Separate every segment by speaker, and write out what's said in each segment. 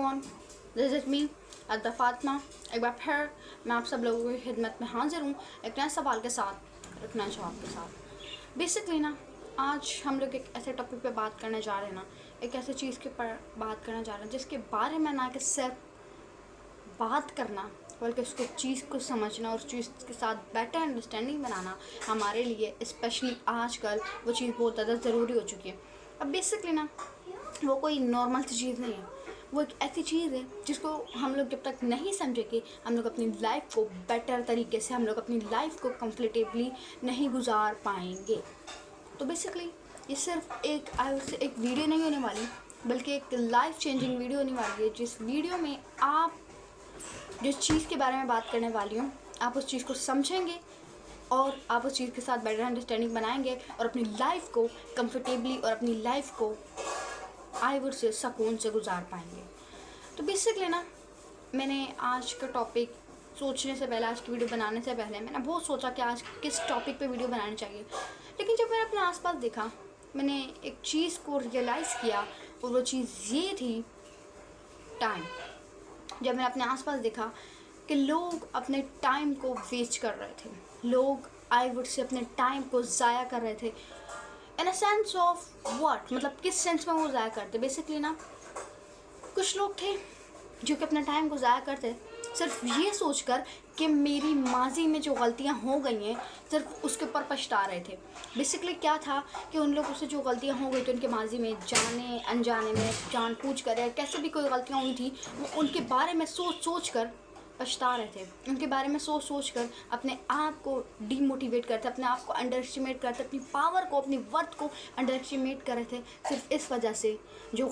Speaker 1: Everyone, this is me अद्दा फातिमा। एक बार फिर मैं आप सब लोगों की खिदमत में हाजिर हूँ एक नए सवाल के साथ, एक नए जवाब के साथ। बेसिकली ना, आज हम लोग एक ऐसे टॉपिक पे बात करने जा रहे हैं ना, एक ऐसे चीज़ के ऊपर बात करने जा रहे हैं जिसके बारे में ना कि सिर्फ बात करना बल्कि उसको चीज़ को समझना और चीज़ के साथ बेटर अंडरस्टैंडिंग बनाना हमारे लिए स्पेशली आजकल वो चीज़ बहुत ज़्यादा ज़रूरी हो चुकी है। अब बेसिकली ना, वो कोई नॉर्मल सी चीज़ नहीं है, वो एक ऐसी चीज़ है जिसको हम लोग जब तक नहीं समझेंगे हम लोग अपनी लाइफ को बेटर तरीके से, हम लोग अपनी लाइफ को कंफर्टेबली नहीं गुजार पाएंगे। तो बेसिकली ये सिर्फ एक वीडियो नहीं होने वाली, बल्कि एक लाइफ चेंजिंग वीडियो होने वाली है, जिस वीडियो में आप जिस चीज़ के बारे में बात करने वाली हूँ आप उस चीज़ को समझेंगे और आप उस चीज़ के साथ बेटर अंडरस्टैंडिंग बनाएंगे और अपनी लाइफ को कंफर्टेबली और अपनी लाइफ को आइवर से सुकून से गुजार पाएंगे। तो बेसिकली ना, मैंने आज का टॉपिक सोचने से पहले, आज की वीडियो बनाने से पहले मैंने बहुत सोचा कि आज किस टॉपिक पे वीडियो बनानी चाहिए। लेकिन जब मैंने अपने आसपास देखा, मैंने एक चीज़ को रियलाइज़ किया और वो चीज़ ये थी टाइम। जब मैंने अपने आसपास देखा कि लोग अपने टाइम को वेस्ट कर रहे थे, लोग आइवर से अपने टाइम को ज़ाया कर रहे थे। इन अ सेंस ऑफ व्हाट, मतलब किस सेंस में वो ज़ाया करते। बेसिकली ना, कुछ लोग थे जो कि अपना टाइम को ज़ाया करते सिर्फ ये सोचकर कि मेरी माजी में जो गलतियां हो गई हैं सिर्फ उसके ऊपर पछता रहे थे। बेसिकली क्या था कि उन लोगों से जो गलतियां हो गई थी उनके माजी में, जाने अनजाने में, जानबूझ कर या कैसे भी कोई गलतियां हुई थी, वो उनके बारे में सोच कर पछता रहे थे। उनके बारे में सोच कर अपने आप को डीमोटिवेट करते, अपने आप को अंडर एस्टिमेट करते, अपनी पावर को, अपनी वर्थ को अंडर एस्टिमेट कर रहे थे, सिर्फ इस वजह से जो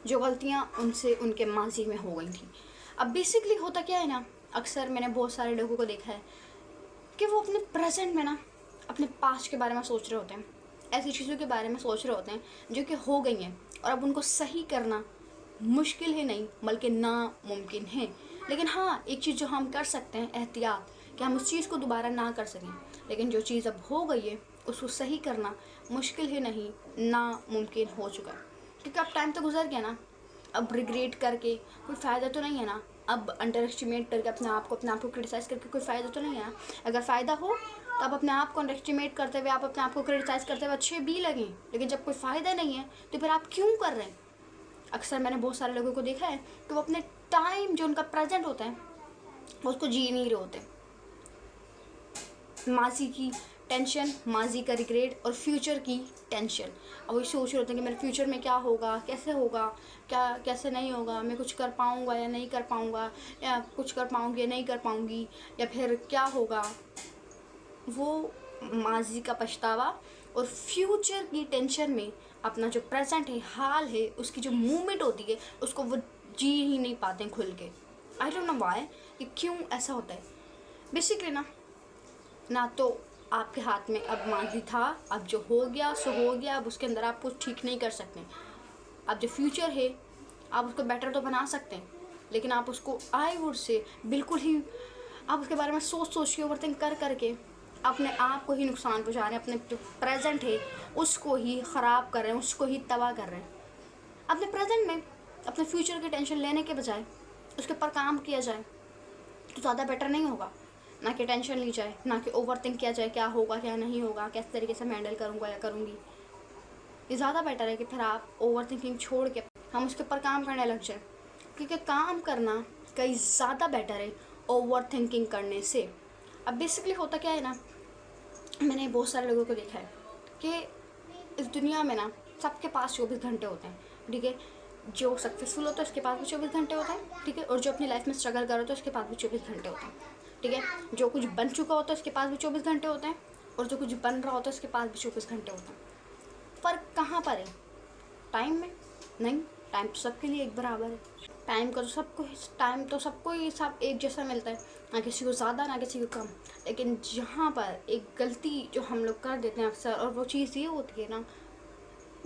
Speaker 1: गलतियाँ उनसे उनके माजी में हो गई थी। अब बेसिकली होता क्या है ना, अक्सर मैंने बहुत सारे लोगों को देखा है कि वो अपने प्रेजेंट में ना अपने पास्ट के बारे में सोच रहे होते हैं, ऐसी चीज़ों के बारे में सोच रहे होते हैं जो कि हो गई हैं और अब उनको सही करना मुश्किल है नहीं बल्कि नामुमकिन है। लेकिन हाँ, एक चीज़ जो हम कर सकते हैं, एहतियात, कि हम उस चीज़ को दोबारा ना कर सकें। लेकिन जो चीज़ अब हो गई है उसको सही करना मुश्किल है नहीं, नामुमकिन हो चुका है। क्योंकि अब टाइम तो गुजर गया ना, अब रिग्रेट करके कोई फ़ायदा तो नहीं है ना, अब अंडर एस्टिमेट करके अपने आप को क्रिटिसाइज़ करके कोई फ़ायदा तो नहीं है ना। अगर फ़ायदा हो तो आप अपने आप को अंडर एस्टिमेट करते हुए, आप अपने आप को क्रिटिसाइज़ करते हुए अच्छे भी लगें, लेकिन जब कोई फ़ायदा नहीं है तो फिर आप क्यों कर रहे हैं। अक्सर मैंने बहुत सारे लोगों को देखा है कि वो अपने टाइम जो उनका प्रेजेंट होता है उसको जी नहीं रहे होते। माजी की टेंशन, माजी का रिग्रेट और फ्यूचर की टेंशन। अब वही सोच रहे होते हैं कि मेरे फ्यूचर में क्या होगा, कैसे होगा, क्या कैसे नहीं होगा, मैं कुछ कर पाऊँगा या नहीं कर पाऊँगा, या कुछ कर पाऊँगी या नहीं कर पाऊँगी, या फिर क्या होगा। वो माजी का पछतावा और फ्यूचर की टेंशन में अपना जो प्रेजेंट है, हाल है, उसकी जो मूवमेंट होती है उसको वो जी ही नहीं पाते खुल के। आई डोंट नो व्हाई, कि क्यों ऐसा होता है। बेसिकली ना तो आपके हाथ में अब माजी था, अब जो हो गया सो हो गया, अब उसके अंदर आप कुछ ठीक नहीं कर सकते। अब जो फ्यूचर है आप उसको बेटर तो बना सकते हैं, लेकिन आप उसको आईवुड से बिल्कुल ही, आप उसके बारे में सोच के ओवरथिंक करके अपने आप को ही नुकसान पहुंचा रहे हैं, अपने जो प्रेजेंट है उसको ही ख़राब कर रहे हैं, उसको ही तबाह कर रहे हैं। अपने प्रेजेंट में अपने फ्यूचर की टेंशन लेने के बजाय उसके ऊपर काम किया जाए तो ज़्यादा बेटर नहीं होगा। ना कि टेंशन ली जाए, ना कि ओवरथिंक किया जाए क्या होगा क्या नहीं होगा, किस तरीके से मैं हैंडल करूँगा या करूँगी। ये ज़्यादा बेटर है कि फिर आप ओवरथिंकिंग छोड़ के हम उसके ऊपर काम करने लग जाए, क्योंकि काम करना कहीं ज़्यादा बेटर है ओवरथिंकिंग करने से। अब बेसिकली होता क्या है ना, मैंने बहुत सारे लोगों को देखा है कि इस दुनिया में ना सबके पास 24 घंटे होते हैं, ठीक है। जो सक्सेसफुल होता है उसके पास भी 24 घंटे होते हैं, ठीक है। और जो अपनी लाइफ में स्ट्रगल कर रहे होते हैं उसके पास भी 24 घंटे होते हैं, ठीक है। जो कुछ बन चुका होता है उसके पास भी 24 घंटे होते हैं, और जो कुछ बन रहा होता है उसके पास भी 24 घंटे होते हैं। फ़र्क कहाँ पर है? टाइम में नहीं, टाइम तो सबके लिए एक बराबर है। टाइम तो सबको ही सब एक जैसा मिलता है, ना किसी को ज़्यादा ना किसी को कम। लेकिन जहाँ पर एक गलती जो हम लोग कर देते हैं अक्सर, और वो चीज़ ये होती है ना,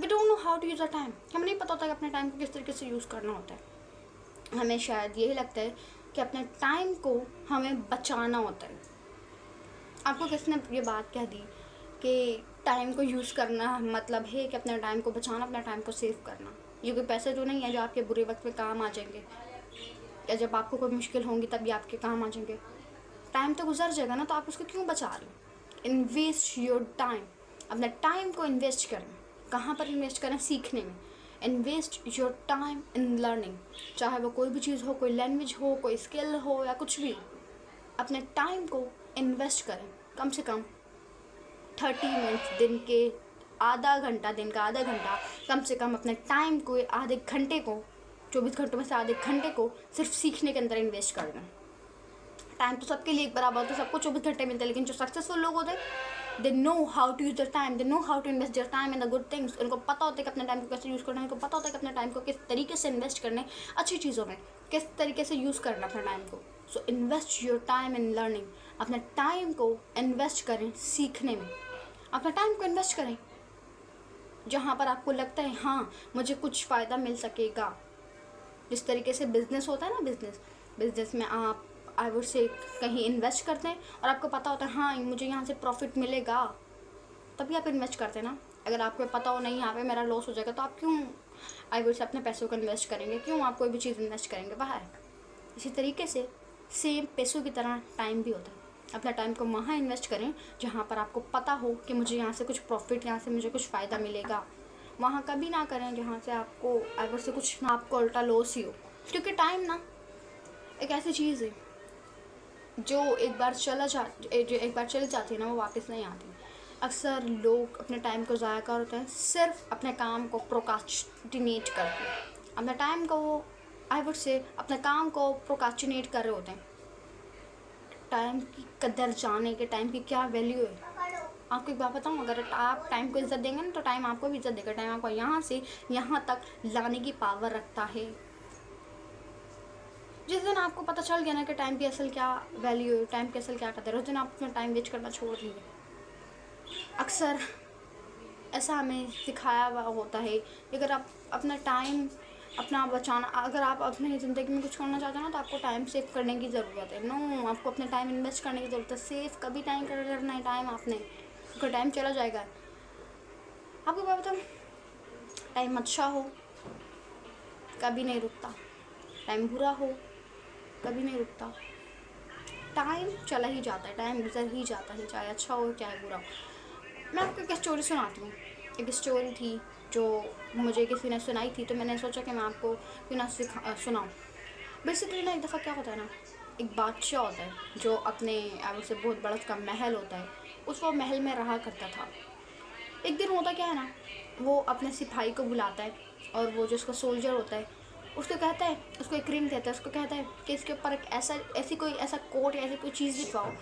Speaker 1: we don't know how to use a time. हमें नहीं पता होता कि अपने टाइम को किस तरीके से यूज़ करना होता है। हमें शायद यही लगता है कि अपने टाइम को हमें बचाना होता है। आपको किसने ये बात कह दी कि टाइम को यूज़ करना मतलब है कि अपने टाइम को बचाना, अपने टाइम को सेव करना? ये कोई पैसे तो नहीं है जो आपके बुरे वक्त में काम आ जाएंगे, या जब आपको कोई मुश्किल होंगी तभी आपके काम आ जाएंगे। टाइम तो गुजर जाएगा ना, तो आप उसको क्यों बचा रहे हो? इन्वेस्ट योर टाइम, अपने टाइम को इन्वेस्ट करें। कहाँ पर इन्वेस्ट करें? सीखने में। Invest your time in learning, चाहे वो कोई भी चीज़ हो, कोई लैंग्वेज हो, कोई स्किल हो या कुछ भी हो, अपने टाइम को इन्वेस्ट करें। कम से कम 30 मिनट्स, दिन के आधा घंटा, दिन का आधा घंटा, कम से कम अपने टाइम को, आधे घंटे को, 24 घंटों में से आधे घंटे को सिर्फ सीखने के अंदर इन्वेस्ट कर दें। टाइम तो सबके लिए एक बराबर होता है, सबको 24 घंटे मिलते हैं, लेकिन जो सक्सेसफुल लोग होते हैं, they know how to use their time, they know how to invest their time in the good things. उनको पता होता है कि अपने टाइम को कैसे यूज़ करना है, उनको पता होता है कि अपने टाइम को किस तरीके से इन्वेस्ट करना है, अच्छी चीज़ों में किस तरीके से यूज़ करना अपने टाइम को। So invest your time in learning, अपने टाइम को इन्वेस्ट करें सीखने में। अपना टाइम को इन्वेस्ट करें जहाँ पर आपको लगता है हाँ मुझे कुछ फ़ायदा मिल सकेगा। जिस तरीके से बिज़नेस होता है ना, बिज़नेस में आप आई वुड से कहीं इन्वेस्ट करते हैं और आपको पता होता है हाँ मुझे यहाँ से प्रॉफिट मिलेगा, तभी आप इन्वेस्ट करते हैं ना। अगर आपको पता हो नहीं यहाँ पे मेरा लॉस हो जाएगा, तो आप क्यों आई वुड से अपने पैसों को इन्वेस्ट करेंगे? क्यों आप कोई भी चीज़ इन्वेस्ट करेंगे बाहर? इसी तरीके से सेम पैसों की तरह टाइम भी होता है। अपना टाइम को वहाँ इन्वेस्ट करें जहाँ पर आपको पता हो कि मुझे यहाँ से कुछ प्रॉफिट, यहाँ से मुझे कुछ फ़ायदा मिलेगा। वहाँ कभी ना करें जहाँ से आपको आई वुड से कुछ ना, आपको उल्टा लॉस ही हो। क्योंकि टाइम ना एक ऐसी चीज़ है जो एक बार चली जाती है ना, वो वापस नहीं आती। अक्सर लोग अपने टाइम को ज़ाया करते हैं सिर्फ अपने काम को प्रोकास्टिनेट करके। अपने टाइम को वो आई वुड से अपने काम को प्रोकास्टिनेट कर रहे होते हैं। टाइम की कदर जाने के, टाइम की क्या वैल्यू है। आपको एक बात बताऊँ, अगर आप टाइम को इज़्ज़त देंगे ना तो टाइम आपको भी इज़्ज़त देगा। टाइम आपको यहाँ से यहाँ तक लाने की पावर रखता है। जिस दिन आपको पता चल गया ना कि टाइम की असल क्या वैल्यू है, टाइम की असल क्या कदर है, उस दिन आप अपना टाइम वेस्ट करना छोड़ देंगे। अक्सर ऐसा हमें सिखाया हुआ होता है कि अगर आप अपना टाइम अपना बचाना, अगर आप अपनी ज़िंदगी में कुछ करना चाहते हो ना, तो आपको टाइम सेव करने की ज़रूरत है। नो, आपको अपने टाइम इन्वेस्ट करने की ज़रूरत है। सेव कभी टाइम करना है टाइम आपने, क्योंकि टाइम चला जाएगा। आपको क्या बताऊँ, टाइम अच्छा हो कभी नहीं रुकता, टाइम बुरा हो कभी नहीं रुकता। टाइम चला ही जाता है, टाइम गुजर ही जाता है, चाहे अच्छा हो चाहे बुरा हो। मैं आपको एक स्टोरी सुनाती हूँ। एक स्टोरी थी जो मुझे किसी ने सुनाई थी, तो मैंने सोचा कि मैं आपको क्यों ना सुनाऊँ। बेसिकली ना, एक दफ़ा क्या होता है ना, एक बादशाह होता है जो अपने उससे बहुत बड़ा उसका महल होता है, उस वो महल में रहा करता था। एक दिन होता क्या है ना, वो अपने सिपाही को बुलाता है और वो जो उसका सोल्जर होता है उसको कहता है, उसको एक रिंग देता है, उसको कहता है कि इसके ऊपर एक ऐसा कोट या ऐसी कोई चीज़ लिखवाओ,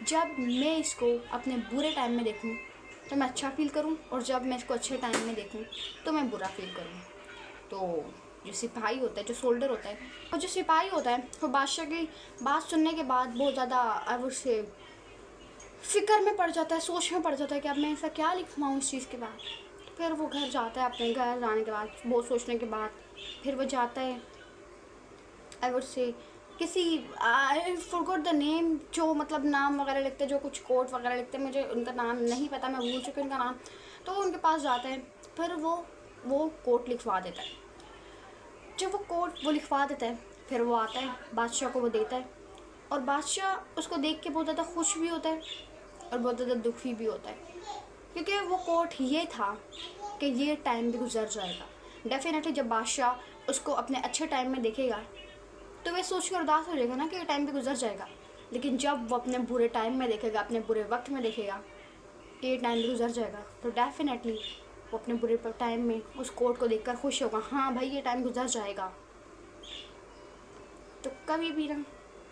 Speaker 1: जब मैं इसको अपने बुरे टाइम में देखूँ तो मैं अच्छा फील करूँ, और जब मैं इसको अच्छे टाइम में देखूँ तो मैं बुरा फील करूँ। तो जो सिपाही होता है, जो सोल्जर होता है, और जो सिपाही होता है, वो बादशाह की बात सुनने के बाद बहुत ज़्यादा अब उससे फ़िक्र में पड़ जाता है, सोच में पड़ जाता है कि अब मैं ऐसा क्या लिखवाऊँ इस चीज़ के बाद। फिर वो घर जाता है, अपने घर जाने के बाद बहुत सोचने के बाद फिर वो जाता है आई वुड से किसी आई फॉरगॉट द नेम, जो मतलब नाम वगैरह लिखते हैं, जो कुछ कोट वगैरह लिखते हैं, मुझे उनका नाम नहीं पता, मैं भूल चुकी उनका नाम। तो उनके पास जाता है, फिर वो कोट लिखवा देता है। जब वो कोट लिखवा देता है, फिर वो आता है बादशाह को वो देता है, और बादशाह उसको देख के बहुत ज़्यादा खुश भी होता है और बहुत ज़्यादा दुखी भी होता है, क्योंकि वो कोट ये था कि ये टाइम भी गुजर जाएगा। डेफिनेटली जब बादशाह उसको अपने अच्छे टाइम में देखेगा तो वह सोच कर उदास हो जाएगा ना कि ये टाइम भी गुजर जाएगा, लेकिन जब वो अपने बुरे टाइम में देखेगा, अपने बुरे वक्त में देखेगा कि ये टाइम भी गुजर जाएगा, तो डेफिनेटली वो अपने बुरे टाइम में उस कोट को देखकर खुश होगा, हाँ भाई ये टाइम गुजर जाएगा। तो कभी भी ना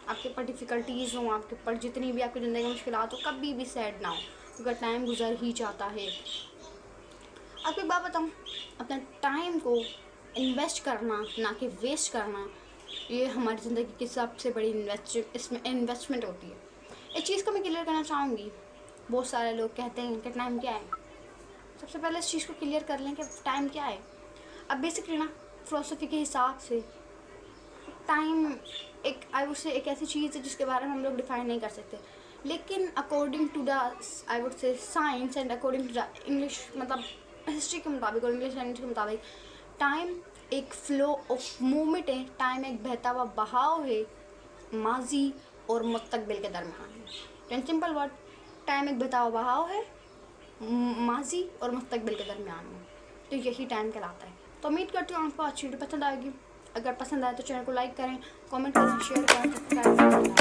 Speaker 1: आपके ऊपर डिफ़िकल्टीज़ हों, आपके ऊपर जितनी भी आपकी ज़िंदगी में मुश्किलात हो, कभी भी सैड ना हो, क्योंकि टाइम गुजर ही जाता है। आपको एक बात बताऊँ, अपने टाइम को इन्वेस्ट करना ना कि वेस्ट करना, ये हमारी ज़िंदगी की सबसे बड़ी इन्वेस्टमेंट होती है। इस चीज़ को मैं क्लियर करना चाहूँगी। बहुत सारे लोग कहते हैं कि टाइम क्या है। सबसे पहले इस चीज़ को क्लियर कर लें कि टाइम क्या है। अब बेसिकली ना फ़िलॉसफी के हिसाब से टाइम एक ऐसी चीज़ है जिसके बारे में हम लोग डिफ़ाइन नहीं कर सकते, लेकिन according to the science and according to the English, मतलब हिस्ट्री के मुताबिक और इंग्लिश लैंग्वेज के मुताबिक टाइम एक फ़्लो ऑफ मूवमेंट है, टाइम एक बहता हुआ बहाव है माजी और मुस्तकबिल के दरमियान है। इन सिंपल वर्ड, टाइम एक बहता हुआ बहाव है माजी और मुस्तकबिल के दरमियान में, तो यही टाइम कहलाता है। तो उम्मीद करती हूँ आपको अच्छी वीडियो पसंद आएगी। अगर पसंद आए तो चैनल को लाइक करें, कमेंट करें, शेयर करें, सब्सक्राइब करें।